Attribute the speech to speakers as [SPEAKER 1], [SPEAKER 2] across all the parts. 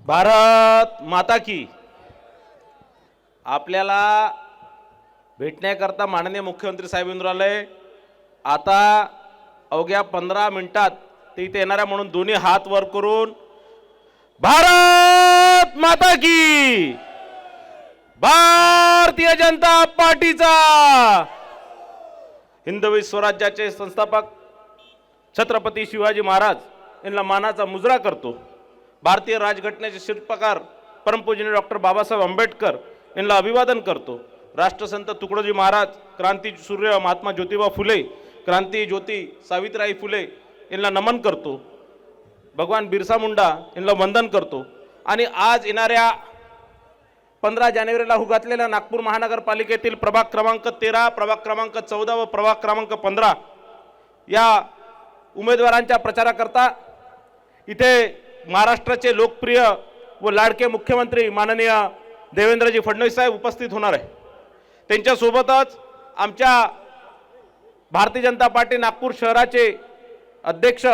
[SPEAKER 1] भारत माता की। आपल्याला भेटण्याकरता माननीय मुख्यमंत्री साहेब येऊन राहिले। आता अवघ्या 15 मिनिटात ते इथे येणाऱ्या म्हणून दोन्ही हात वर करून भारत माता की, भारतीय जनता पार्टीचा, हिंदवी स्वराज्याचे संस्थापक छत्रपती शिवाजी महाराज यांना मानाचा मुजरा करतो। भारतीय राजघटनेचे शिल्पकार परमपूजनीय डॉक्टर बाबासाहेब आंबेडकर यांना अभिवादन करतो। राष्ट्रसंत तुकडोजी महाराज, क्रांती सूर्य महात्मा ज्योतिबा फुले, क्रांती ज्योती सावित्रीबाई फुले यांना नमन करतो। भगवान बिरसा मुंडा यांना वंदन करतो। आणि आज येणाऱ्या 15 जानेवारीला घातलेल्या नागपूर महानगरपालिकेतील प्रभाग क्रमांक 13, प्रभाग क्रमांक 14 व प्रभाग क्रमांक 15 या उमेदवारांच्या प्रचाराकरता इथे महाराष्ट्राचे लोकप्रिय व लाडके मुख्यमंत्री माननीय देवेंद्रजी फडणवीस साहेब उपस्थित होणार आहे। त्यांच्या सोबतच आमच्या भारतीय जनता पार्टी नागपूर शहराचे अध्यक्ष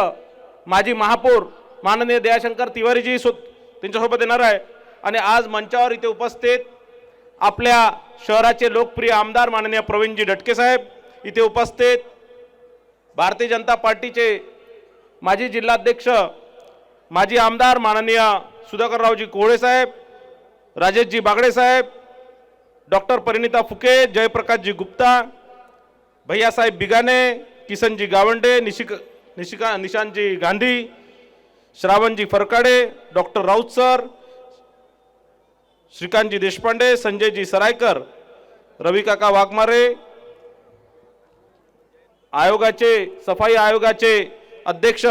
[SPEAKER 1] माजी महापौर माननीय दयाशंकर तिवारीजी त्यांच्यासोबत येणार आहे। आणि आज मंचावर इथे उपस्थित आपल्या शहराचे लोकप्रिय आमदार माननीय प्रवीणजी डटके साहेब इथे उपस्थित, भारतीय जनता पार्टीचे माजी जिल्हाध्यक्ष माजी आमदार माननीय सुधाकररावजी कोहळे साहेब, राजेशजी बागडे साहेब, doctor Parinita Phuke, Jayaprakashji Gupta, Bhaiyasaheb बिगाने, Kisanji Gawande, निशांतजी Gandhi, श्रावणजी Farkade, doctor Raut sir, श्रीकांतजी Deshpande, Sanjayji सरायकर, रविकाका Waghmare, आयोगाचे सफाई आयोगाचे अध्यक्ष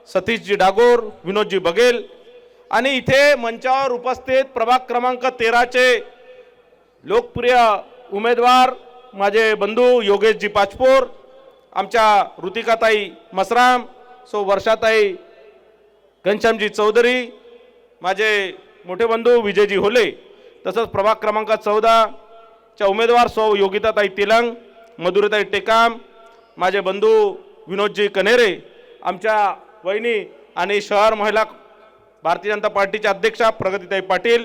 [SPEAKER 1] सतीशजी डागोर, विनोदजी बघेल आणि इथे मंचावर उपस्थित प्रभाग क्रमांक 13 चे लोकप्रिय उमेदवार माझे बंधू योगेशजी पाचपोर, आमच्या ऋतिकाताई मसराम, सो वर्षाताई घनश्यामजी चौधरी, माझे मोठे बंधू विजयजी होले, तसंच प्रभाग क्रमांक 14 च्या उमेदवार सौ योगिताताई तेलंग, मधुरताई टेकाम, माझे बंधू विनोदजी कनेरे, आमच्या वहिनी आणि शहर महिला भारतीय जनता पार्टीच्या अध्यक्षा प्रगतीताई पाटील,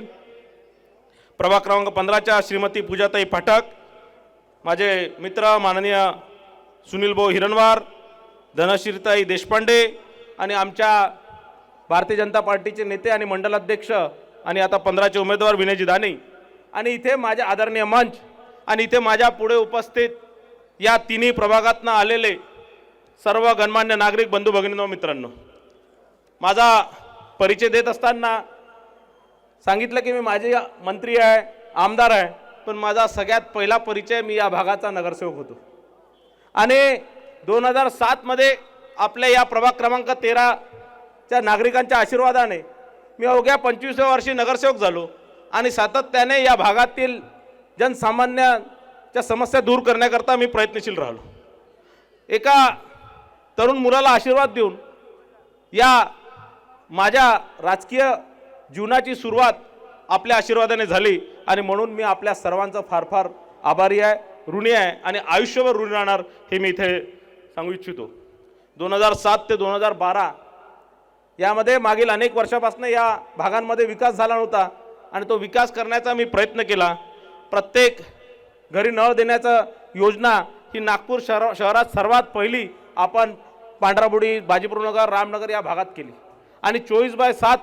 [SPEAKER 1] प्रभाग क्रमांक 15 च्या श्रीमती पूजाताई पाठक, माझे मित्र माननीय सुनीलभाऊ हिरणवार, धनश्रीताई देशपांडे आणि आमच्या भारतीय जनता पार्टीचे नेते आणि मंडलाध्यक्ष आणि आता 15 चे उमेदवार विनयजी दाने, आणि इथे माझे आदरणीय मंच आणि इथे माझ्या पुढे उपस्थित या तिन्ही प्रभागातून आलेले सर्व गणमान्य नागरिक बंधू भगिनींनो मित्रांनो, माझा परिचय देत असताना सांगितलं की मी माझे मंत्री आहे, आमदार आहे, पण माझा सगळ्यात पहिला परिचय मी या भागाचा नगरसेवक होतो। आणि 2007 मध्ये आपल्या या प्रभाग क्रमांक 13 च्या नागरिकांच्या आशीर्वादाने मी अवघ्या 25व्या वर्षी नगरसेवक झालो आणि सातत्याने या भागातील जनसामान्यांच्या समस्या दूर करण्याकरता मी प्रयत्नशील राहिलो। एका तरुण मुलाला आशीर्वाद देऊन या माझ्या राजकीय जीवनाची सुरुवात आपल्या आशीर्वादाने झाली आणि म्हणून मी आपल्या सर्वांचा फार फार आभारी आहे, ऋणी आहे आणि आयुष्यभर ऋणी राहणार हे मी इथे सांगू इच्छितो। 2007 ते 2012 यामध्ये मागील अनेक वर्षापासून या भागांमध्ये विकास झाला नव्हता आणि तो विकास करण्याचा मी प्रयत्न केला। प्रत्येक घरी नळ देण्याचा योजना ही नागपूर शहरात सर्वात पहिली आपण पांढराबुडी, बाजीपूरनगर, रामनगर या भागात केली आणि 24/7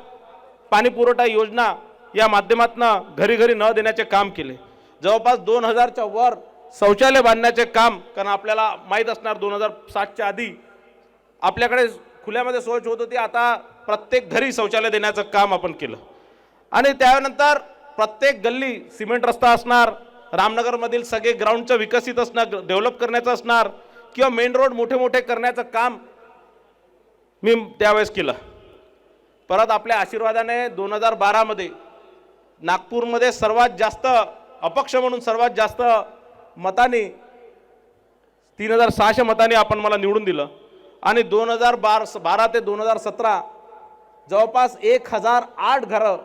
[SPEAKER 1] पाणी पुरवठा योजना या माध्यमातून घरी घरी नळ देण्याचे काम केले। जवळपास 2000च्या वर शौचालय बांधण्याचे काम, कारण आपल्याला माहीत असणार 2007च्या आधी आपल्याकडे खुल्यामध्ये शौच होत होती, आता प्रत्येक घरी शौचालय देण्याचं काम आपण केलं। आणि त्यानंतर प्रत्येक गल्ली सिमेंट रस्ता असणार, रामनगरमधील सगळे ग्राउंडचं विकसित असणार, डेव्हलप करण्याचं असणार किंवा मेन रोड मोठे मोठे करण्याचं काम मी त्यावेळेस केलं। परत आपल्या आशीर्वादाने 2012 मध्ये नागपूरमध्ये सर्वात जास्त अपक्ष म्हणून सर्वात जास्त मतांनी 3600 मतांनी आपण मला निवडून दिलं आणि 2012 ते 2017 जवळपास 1008 घरं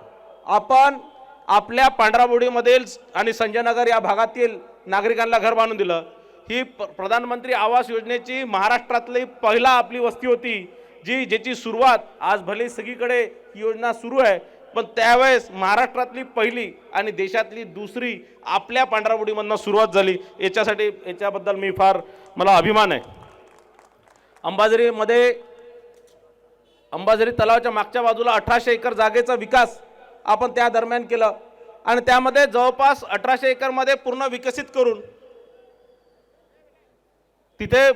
[SPEAKER 1] आपण आपल्या पांढराबुडीमधील आणि संजयनगर या भागातील नागरिकांना घर बांधून दिलं। ही प्रधानमंत्री आवास योजनेची महाराष्ट्रातली पहिला आपली वस्ती होती, ज्याची सुरुवात आज भले सगळीकडे ही योजना सुरू आहे, पण त्यावेळेस महाराष्ट्रातली पहिली आणि देशातली दुसरी आपल्या पांढराबुडीमधनं सुरुवात झाली। याच्याबद्दल मला अभिमान आहे। अंबाझरी तलावाच्या मागच्या बाजूला 1800 एकर जागेचा विकास आपण त्या दरम्यान केलं आणि त्यामध्ये जवळपास 1800 एकरमध्ये पूर्ण विकसित करून तिथे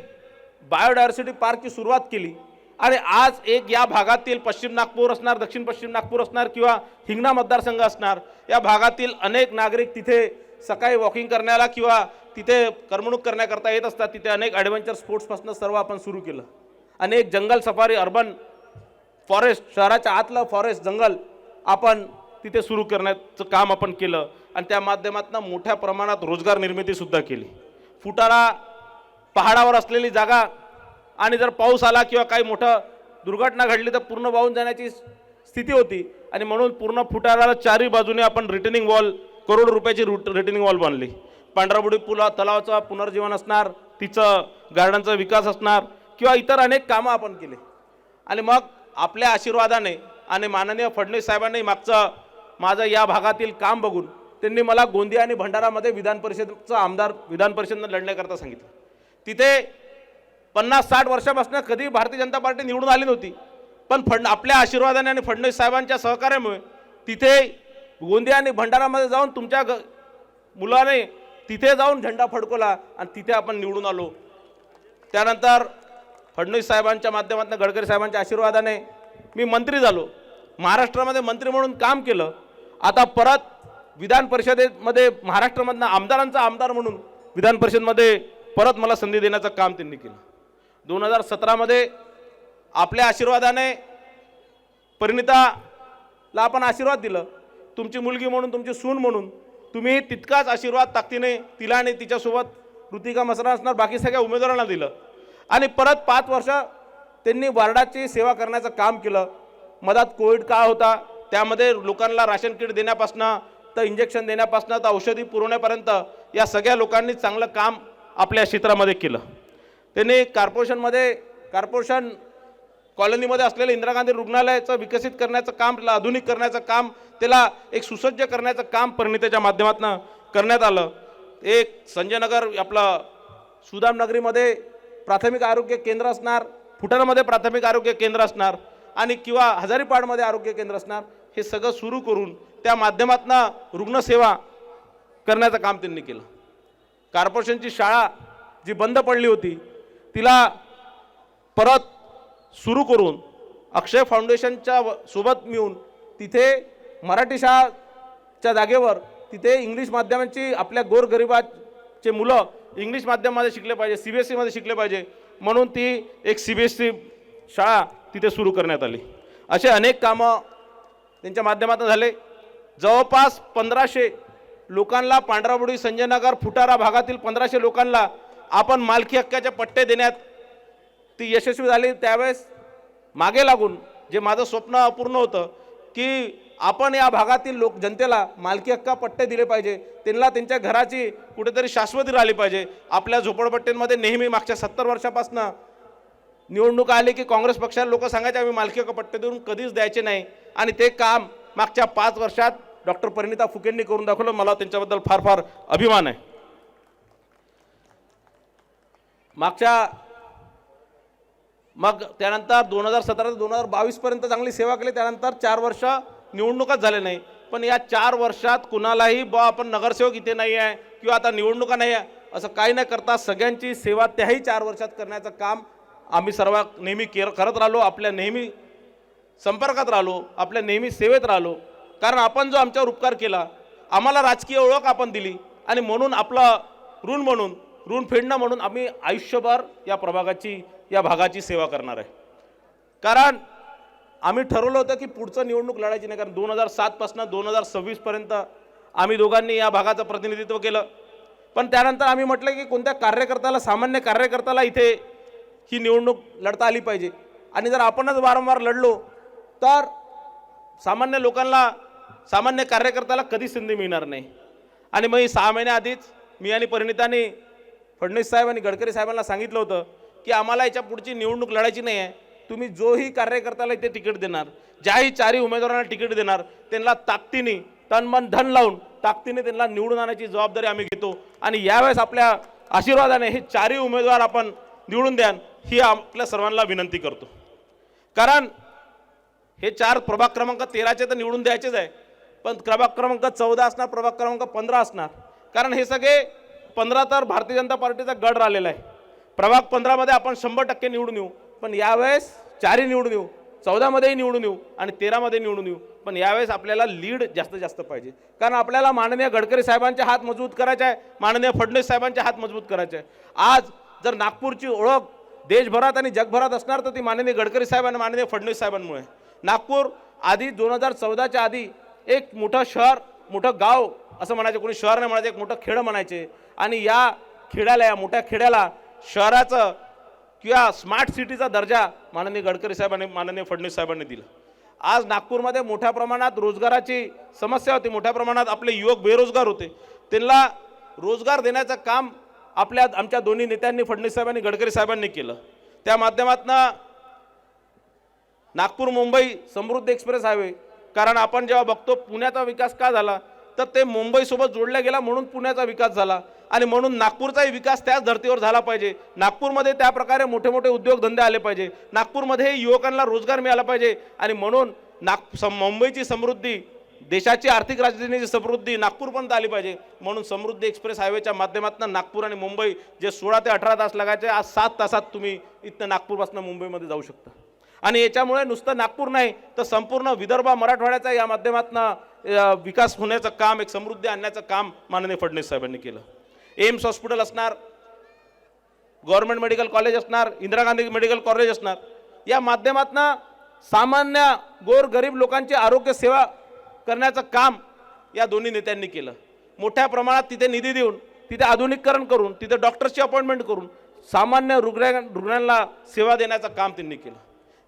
[SPEAKER 1] बायोडायव्हर्सिटी पार्कची सुरुवात केली आणि आज एक या भागातील पश्चिम नागपूर असणार, दक्षिण पश्चिम नागपूर असणार किंवा हिंगणा मतदारसंघ असणार, या भागातील अनेक नागरिक तिथे सकाळी वॉकिंग करण्याला किंवा तिथे करमणूक करण्याकरता येत असतात। तिथे अनेक ॲडव्हेंचर स्पोर्ट्सपासून सर्व आपण सुरू केलं। अनेक जंगल सफारी, अर्बन फॉरेस्ट, शहराच्या आतलं फॉरेस्ट जंगल आपण तिथे सुरू करण्याचं काम आपण केलं आणि त्या माध्यमातून मोठ्या प्रमाणात रोजगार निर्मिती सुद्धा केली। फुटाळा पहाडावर असलेली जागा आणि जर पाऊस आला किंवा काही मोठा दुर्घटना घडली तर पूर्ण वाहून जाण्याची स्थिती होती आणि म्हणून पूर्ण फुटाळ्याला चारही बाजूने आपण रिटेनिंग वॉल, करोड रुपयाची रिटेनिंग वॉल बांधली। पांढराबुडी तलावाचं पुनर्जीवन असणार, तिचं गार्डनचा विकास असणार किंवा इतर अनेक कामं आपण केले आणि मग आपल्या आशीर्वादाने आणि माननीय फडणवीस साहेबांनी माझं या भागातील काम बघून त्यांनी मला गोंदिया आणि भंडारामध्ये विधान परिषदेनं लढण्याकरता सांगितलं। तिथे 50-60 वर्षापासून कधी भारतीय जनता पार्टी निवडून आली नव्हती, पण आपल्या आशीर्वादाने आणि फडणवीस साहेबांच्या सहकार्यामुळे तिथे गोंदिया आणि भंडारामध्ये जाऊन तुमच्या मुलाने तिथे जाऊन झेंडा फडकवला आणि तिथे आपण निवडून आलो। त्यानंतर फडणवीस साहेबांच्या माध्यमातून, गडकरी साहेबांच्या आशीर्वादाने मी मंत्री झालो, महाराष्ट्रामध्ये मंत्री म्हणून काम केलं। आता परत विधान परिषदेमध्ये महाराष्ट्रामधनं आमदारांचा आमदार म्हणून विधान परिषदेमध्ये परत मला संधी देण्याचं काम त्यांनी केलं। 2017 आपल्या आशीर्वादाने परिणिताला आपण आशीर्वाद दिलं, तुमची मुलगी म्हणून, तुमची सून म्हणून तुम्ही तितकाच आशीर्वाद ताकदीने तिला आणि तिच्यासोबत ऋतिका मसरा असणार बाकी सगळ्या उमेदवारांना दिलं आणि परत 5 वर्ष त्यांनी वार्डाची सेवा करण्याचं काम केलं। मधात कोविड काळ होता, त्यामध्ये लोकांना राशन किट देण्यापासनं तर इंजेक्शन देण्यापासनं तर औषधी पुरवण्यापर्यंत या सगळ्या लोकांनी चांगलं काम आपल्या क्षेत्रामध्ये केलं। त्यांनी कॉर्पोरेशन कॉलनीमध्ये असलेलं इंदिरा गांधी रुग्णालयाचं विकसित करण्याचं काम, त्याला आधुनिक करण्याचं काम, त्याला एक सुसज्ज करण्याचं काम परिणितेच्या माध्यमातून करण्यात आलं। एक संजयनगर आपलं सुदामनगरीमध्ये प्राथमिक आरोग्य केंद्र असणार, फुटाणामध्ये प्राथमिक आरोग्य केंद्र असणार आणि किंवा हजारीपाडमध्ये आरोग्य केंद्र असणार, हे सगळं सुरू करून त्या माध्यमातून रुग्णसेवा करण्याचं काम त्यांनी केलं। कॉर्पोरेशनची शाळा जी बंद पडली होती तिला परत सुरू करून अक्षय फाउंडेशनच्या सोबत मिळून तिथे मराठी शाळाच्या जागेवर तिथे इंग्लिश माध्यमांची आपल्या गोरगरिबाचे मुलं इंग्लिश माध्यमामध्ये शिकले पाहिजे, CBSE मध्ये शिकले पाहिजे म्हणून ती एक CBSE शाळा तिथे सुरू करण्यात आली। असे अनेक कामं त्यांच्या माध्यमातून झाले। जवळपास 1500 लोकांना पांढराबुडी, संजयनगर, फुटारा भागातील 1500 लोकांना आपण मालकी हक्काचे पट्टे देण्यात ती यशस्वी झाली। त्यावेळेस मागे लागून जे माझं स्वप्न अपूर्ण होतं की आपण या भागातील जनतेला मालकी हक्का पट्टे दिले पाहिजे, त्यांना त्यांच्या घराची कुठेतरी शाश्वती राहिली पाहिजे। आपल्या झोपडपट्ट्यांमध्ये नेहमी मागच्या 70 वर्षापासून निवडणूक आली की काँग्रेस पक्षाला लोक सांगायचे आम्ही मालकी हक्क पट्टे देऊन कधीच द्यायचे नाही आणि ते काम मागच्या 5 वर्षात डॉक्टर परिणिता फुकेंनी करून दाखवलं। मला त्यांच्याबद्दल फार अभिमान आहे। मग त्यानंतर 2017 ते 2022 पर्यंत चांगली सेवा केली। त्यानंतर 4 वर्ष निवडणुकाच झाले नाही, पण या 4 वर्षात कुणालाही आपण नगरसेवक इथे नाही आहे किंवा आता निवडणुका नाही आहे असं काही न करता सगळ्यांची सेवा त्याही 4 वर्षात करण्याचं काम आम्ही सर्व नेहमी करत राहिलो, आपल्या नेहमी संपर्कात राहिलो, आपल्या नेहमी सेवेत राहिलो। कारण आपण जो आमच्यावर उपकार केला, आम्हाला राजकीय ओळख आपण दिली आणि म्हणून आपलं ऋण फेडणं म्हणून आम्ही आयुष्यभर या भागाची सेवा करणार आहे। कारण आम्ही ठरवलं होतं की पुढचं निवडणूक लढायची नाही, कारण 2007 पासून 2026 पर्यंत आम्ही दोघांनी या भागाचं प्रतिनिधित्व केलं। पण त्यानंतर आम्ही म्हटलं की कोणत्या कार्यकर्त्याला, सामान्य कार्यकर्त्याला इथे ही निवडणूक लढता आली पाहिजे आणि जर आपणच वारंवार लढलो तर सामान्य लोकांना, सामान्य कार्यकर्त्याला कधी संधी मिळणार नाही। आणि मग 6 महिन्याआधीच मी आणि परिणिताने फडणवीस साहेब आणि गडकरी साहेबांना सांगितलं होतं की आम्हाला याच्या पुढची निवडणूक लढायची नाही आहे, तुम्ही जोही कार्यकर्त्याला इथे तिकीट देणार, ज्याही चारही उमेदवारांना तिकीट देणार, त्यांना ताकदीने तन मन धन लावून ताकदीने त्यांना निवडून आणण्याची जबाबदारी आम्ही घेतो। आणि यावेळेस आपल्या आशीर्वादाने हे चारही उमेदवार आपण निवडून द्यान ही आपल्या सर्वांना विनंती करतो। कारण हे चार प्रभाग क्रमांक 13चे तर निवडून द्यायचेच आहे, पण प्रभाग क्रमांक 14 असणार, प्रभाग क्रमांक 15 असणार, कारण हे सगळे 15 तर भारतीय जनता पार्टीचा गड राहिलेला आहे। प्रभाग 15 मध्ये आपण 100% निवडून येऊ, पण यावेळेस चारही निवडून येऊ, 14 मध्येही निवडून येऊ आणि 13 मध्ये निवडून येऊ, पण यावेळेस आपल्याला लीड जास्तीत जास्त पाहिजे। कारण आपल्याला माननीय गडकरी साहेबांचे हात मजबूत करायचे आहे, माननीय फडणवीस साहेबांचे हात मजबूत करायचे आहे। आज जर नागपूरची ओळख देशभरात आणि जगभरात असणार तर ती माननीय गडकरी साहेब आणि माननीय फडणवीस साहेबांमुळे। नागपूर आधी 2014च्या आधी एक मोठं शहर, मोठं गाव असं म्हणायचे, कोणी शहर नाही म्हणायचे, एक मोठं खेड म्हणायचे, आणि या खेड्याला, या मोठ्या खेड्याला शहराचं किंवा स्मार्ट सिटीचा दर्जा माननीय गडकरी साहेबांनी, माननीय फडणवीस साहेबांनी दिला। आज नागपूरमध्ये मोठ्या प्रमाणात रोजगाराची समस्या होती, मोठ्या प्रमाणात आपले युवक बेरोजगार होते, त्यांना रोजगार देण्याचं काम आमच्या दोन्ही नेत्यांनी, फडणवीस साहेबांनी, गडकरी साहेबांनी केलं। त्या माध्यमातून नागपूर मुंबई समृद्धी एक्सप्रेस हायवे, कारण आपण जेव्हा बघतो पुण्याचा विकास का झाला तर ते मुंबईसोबत जोडला गेला म्हणून पुण्याचा विकास झाला, आणि म्हणून नागपूरचाही विकास त्याच धर्तीवर झाला पाहिजे। नागपूरमध्ये त्या प्रकारे मोठे मोठे उद्योगधंदे आले पाहिजे, नागपूरमध्ये युवकांना रोजगार मिळाला पाहिजे, आणि म्हणून मुंबईची समृद्धी, देशाची आर्थिक राजधानीची समृद्धी नागपूरपर्यंत आली पाहिजे। म्हणून समृद्धी एक्सप्रेस हायवेच्या माध्यमातून नागपूर आणि मुंबई जे 16 ते 18 तास लागायचे, आज 7 तासात तुम्ही इथनं नागपूरपासून मुंबईमध्ये जाऊ शकता। आणि याच्यामुळे नुसतं नागपूर नाही तर संपूर्ण विदर्भ, मराठवाड्याचा या माध्यमातून विकास होण्याचं काम, एक समृद्धी आणण्याचं काम माननीय फडणवीस साहेबांनी केलं। एम्स हॉस्पिटल असणार, गव्हर्नमेंट मेडिकल कॉलेज असणार, इंदिरा गांधी मेडिकल कॉलेज असणार, या माध्यमातून सामान्य गोरगरीब लोकांची आरोग्य सेवा करण्याचं काम या दोन्ही नेत्यांनी केलं। मोठ्या प्रमाणात तिथे निधी देऊन, तिथे आधुनिकीकरण करून, तिथे डॉक्टर्सची अपॉइंटमेंट करून सामान्य रुग्णांना सेवा देण्याचं काम त्यांनी केलं।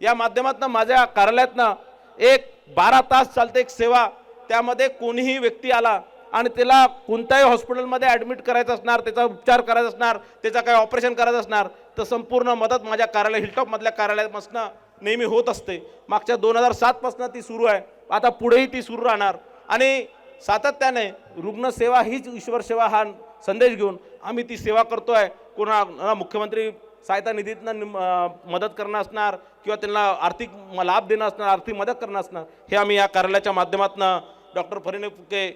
[SPEAKER 1] या माध्यमातून माझ्या कार्यालयातनं एक 12 तास चालते एक सेवा, त्यामध्ये कोणीही व्यक्ती आला आणि त्याला कोणत्याही हॉस्पिटलमध्ये ॲडमिट करायचं असणार, त्याचा उपचार करायचा असणार, त्याचा काही ऑपरेशन करायचं असणार तर संपूर्ण मदत माझ्या कार्यालय, हिलटॉपमधल्या कार्यालयापासून नेहमी होत असते। मागच्या 2007 पासून ती सुरू आहे, आता पुढेही ती सुरू राहणार, आणि सातत्याने रुग्णसेवा हीच ईश्वर सेवा हा संदेश घेऊन आम्ही ती सेवा करतोय। कोणा मुख्यमंत्री सहायता निधीतनं मदत करणं असणार किंवा त्यांना आर्थिक लाभ देणं असणार, आर्थिक मदत करणं असणार, हे आम्ही या कार्यालयाच्या माध्यमातून डॉक्टर परिणय फुके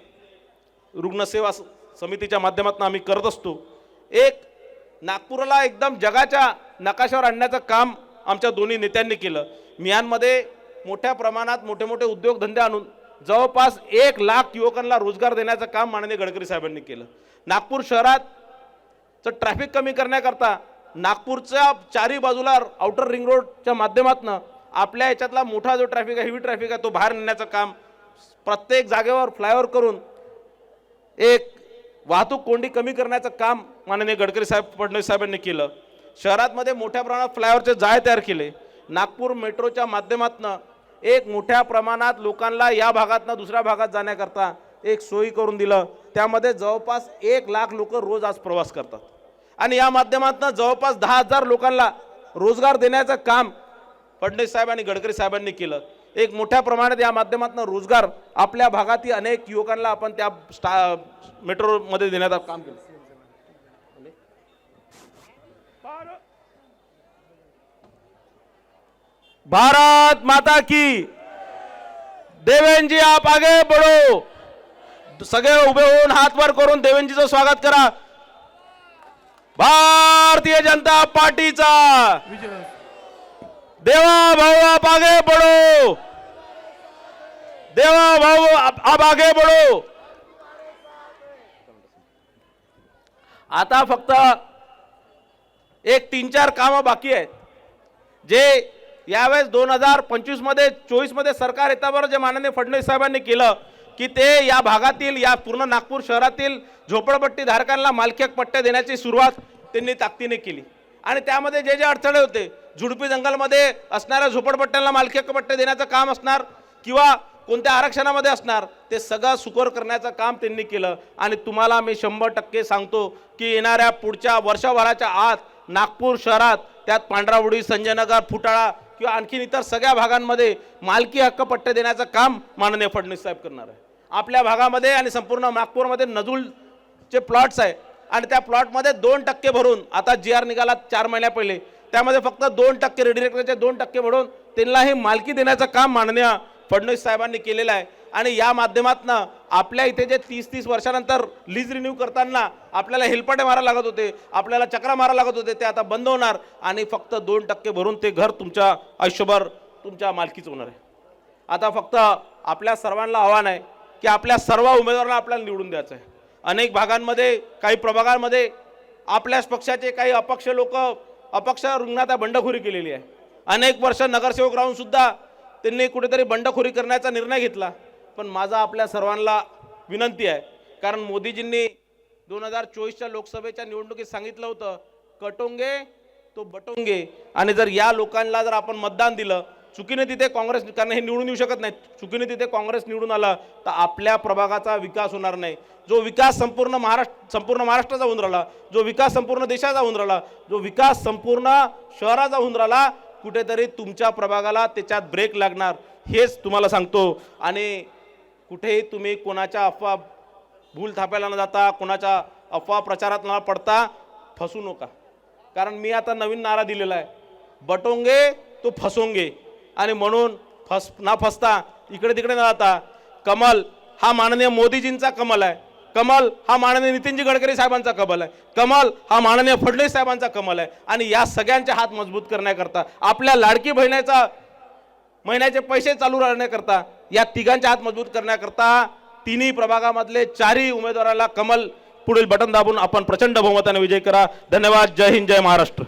[SPEAKER 1] रुग्णसेवा समितीच्या माध्यमातून आम्ही करत असतो। एक नागपूरला एकदम जगाच्या नकाशावर आणण्याचं काम आमच्या दोन्ही नेत्यांनी केलं। मियानमध्ये मोठ्या प्रमाणात मोठे मोठे उद्योगधंदे आणून जवळपास 1 लाख युवकांना रोजगार देण्याचं काम माननीय गडकरी साहेबांनी केलं। नागपूर शहरात ट्रॅफिक कमी करण्याकरता नागपूरच्या चारी बाजूला आउटर रिंग रोडच्या माध्यमातून आपल्या याच्यातला मोठा जो ट्रॅफिक आहे, हेवी ट्रॅफिक आहे, तो बाहेर नेण्याचं काम, प्रत्येक जागेवर फ्लायओव्हर करून एक वाहतूक कोंडी कमी करण्याचं काम माननीय गडकरी साहेब, फडणवीस साहेबांनी केलं। शहरातमध्ये मोठ्या प्रमाणात फ्लायओव्हरचे जाळे तयार केले। नागपूर मेट्रोच्या माध्यमातून एक मोठ्या प्रमाणात लोकांना या भागातून दुसऱ्या भागात जाण्याकरता एक सोयी करून दिलं, त्यामध्ये जवळपास 1 लाख लोक रोज आज प्रवास करतात, आणि या माध्यमातून जवळपास 10,000 लोकांना रोजगार देण्याचं काम फडणवीस साहेब आणि गडकरी साहेबांनी केलं। एक मोठ्या प्रमाणात या माध्यमातून रोजगार आपल्या भागातील अनेक युवकांना आपण त्या मेट्रोमध्ये देण्याचं काम केलं। भारत माता की, देवेंद्र जी आप आगे बढ़ो। सगळे उभे होऊन हात वर करून देवेंद्रजीचं स्वागत करा। भारतीय जनता पार्टीचा देवा भाऊ आप आगे बढ़ो, देवा भाऊ आप आगे बढ़ो। आता फक्त एक 3-4 कामं बाकी आहेत, जे यावेळेस 2025 मध्ये 24 मध्ये सरकार येताबरोबर जे माननीय फडणवीस साहेबांनी केलं की ते या भागातील, या पूर्ण नागपूर शहरातील झोपडपट्टी धारकांना मालकी हक्क पट्टे देण्याची सुरुवात त्यांनी ताकदीने केली, आणि त्यामध्ये जे जे अडथळे होते, झुडपी जंगलमध्ये असणाऱ्या झोपडपट्ट्यांना मालकी हक्क पट्टे देण्याचं काम असणार किंवा कोणत्या आरक्षणामध्ये असणार, ते सगळं सुकर करण्याचं काम त्यांनी केलं। आणि तुम्हाला मी 100% सांगतो की येणाऱ्या पुढच्या वर्षभराच्या आत नागपूर शहरात, त्यात पांढरावडी, संजयनगर, फुटाळा किंवा आणखीन इतर सगळ्या भागांमध्ये मालकी हक्क पट्टे देण्याचं काम माननीय फडणवीस साहेब करणार आहे. आपल्या भागामध्ये आणि संपूर्ण नागपूरमध्ये नजूलचे प्लॉट्स आहे आणि त्या प्लॉटमध्ये 2% भरून आता GR निघाला 4 महिन्या पहिले, त्यामध्ये फक्त 2% रेडिरेक्टरचे 2% भरून त्यांना हे मालकी देण्याचं काम माननीय फडणवीस साहेबांनी केलेलं आहे. आणि या माध्यमातून आपल्या इथे जे 30-30 वर्षानंतर लीज रिन्यू करताना आपल्याला हेलपाटे मारायला लागत होते, आपल्याला चक्रा मारायला लागत होते, ते आता बंद होणार आणि फक्त 2% भरून ते घर तुमच्या आयुष्यभर तुमच्या मालकीचं होणार आहे. आता फक्त आपल्या सर्वांना आव्हान आहे की आपल्या सर्व उमेदवारांना आपल्याला निवडून द्यायचं आहे. अनेक भागांमध्ये काही प्रभागांमध्ये आपल्याच पक्षाचे काही अपक्ष लोक अपक्ष रुग्णात बंडखोरी केलेली आहे. अनेक वर्ष नगरसेवक राहून सुद्धा त्यांनी कुठेतरी बंडखोरी करण्याचा निर्णय घेतला. पण माझा आपल्या सर्वांना विनंती आहे, कारण मोदीजींनी 2024च्या लोकसभेच्या निवडणुकीत सांगितलं होतं कटोंगे तो बटोंगे, आणि जर या लोकांना जर आपण मतदान दिलं चुकीने तिथे काँग्रेस, कारण हे निवडून येऊ शकत नाही, चुकीने तिथे काँग्रेस निवडून आलं तर आपल्या प्रभागाचा विकास होणार नाही. जो विकास संपूर्ण महाराष्ट्राचा होऊन राहिला, जो विकास संपूर्ण देशाचा होऊन राहिला, जो विकास संपूर्ण शहराचा होऊन राहिला, कुठेतरी तुमच्या प्रभागाला त्याच्यात ब्रेक लागणार, हेच तुम्हाला सांगतो. आणि कुठेही तुम्ही कोणाच्या अफवा भूल थापायला न जाता, कोणाच्या अफवा प्रचारात न पडता फसू नका. कारण मी आता नवीन नारा दिलेला आहे, बटोंगे तो फसोंगे. आणि म्हणून न फसता इकडे तिकडे न जाता कमल हा माननीय मोदीजींचा कमल आहे, कमल हा माननीय नितीनजी गडकरी साहेबांचा कमल आहे, कमल हा माननीय फडणवीस साहेबांचा कमल आहे. आणि या सगळ्यांचे हात मजबूत करण्याकरता, आपल्या लाडकी बहिणीचा महिन्याचे पैसे चालू राहण्याकरता, या तिघांचे हात मजबूत करण्याकरता तिन्ही प्रभागामधले 4ही उमेदवाराला कमल पुढील बटन दाबून आपण प्रचंड बहुमताने विजय करा. धन्यवाद. जय हिंद, जय महाराष्ट्र.